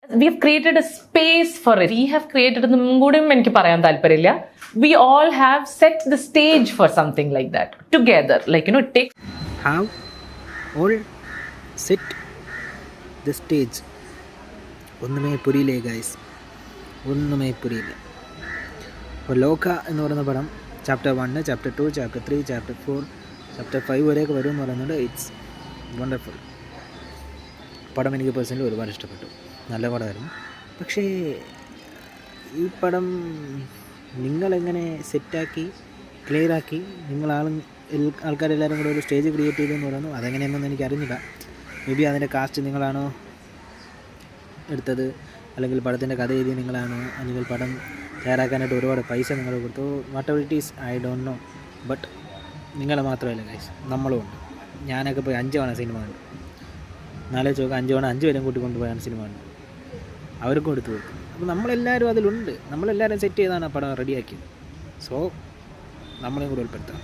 We have created a space for it. We have created എന്നും കൂടിയും എനിക്ക് പറയാൻ താല്പര്യമില്ല. We all have set the stage for something like that together. Like, you know, it takes... Have all set the stage. ഒന്നുമേ പുരിയില്ലേ guys, ഒന്നുമേ പുരിയില്ല. അപ്പോൾ ലോക എന്ന് പറയുന്ന പടം chapter 1, chapter 2, chapter 3, chapter 4, chapter 5 വരെയൊക്കെ വരും എന്ന് പറയുന്നുണ്ട്. It's wonderful. പടം എനിക്ക് പേഴ്സണലി ഒരുപാട് ഇഷ്ടപ്പെട്ടു. നല്ല പടമായിരുന്നു. പക്ഷേ ഈ പടം നിങ്ങളെങ്ങനെ സെറ്റാക്കി ക്ലിയറാക്കി ആൾക്കാരെല്ലാവരും കൂടെ ഒരു സ്റ്റേജ് ക്രിയേറ്റ് ചെയ്തു എന്ന് പറയുന്നു. അതെങ്ങനെയെന്നൊന്നും എനിക്ക് അറിഞ്ഞില്ല. മേ ബി അതിൻ്റെ കാസ്റ്റ് നിങ്ങളാണോ എടുത്തത്, അല്ലെങ്കിൽ പടത്തിൻ്റെ കഥ എഴുതി നിങ്ങളാണോ, അല്ലെങ്കിൽ പടം തയ്യാറാക്കാനായിട്ട് ഒരുപാട് പൈസ നിങ്ങൾ കൊടുത്തു. What ever it is, I don't know. But നിങ്ങൾ മാത്രമല്ല ഗൈസ്, നമ്മളും ഉണ്ട്. ഞാനൊക്കെ പോയി 5 തവണ സിനിമ കണ്ടു. 4 ചോക്ക് 5 തവണ 5 പേരും കൂട്ടിക്കൊണ്ടുപോയാണ് സിനിമ കണ്ടു. അവർക്കും എടുത്തു കൊടുത്തു. അപ്പോൾ നമ്മളെല്ലാവരും അതിലുണ്ട്. നമ്മളെല്ലാവരും സെറ്റ് ചെയ്താണ് ആ പടം റെഡിയാക്കിയത്. സോ നമ്മളെയും കൂടെ ഉൾപ്പെടുത്താം.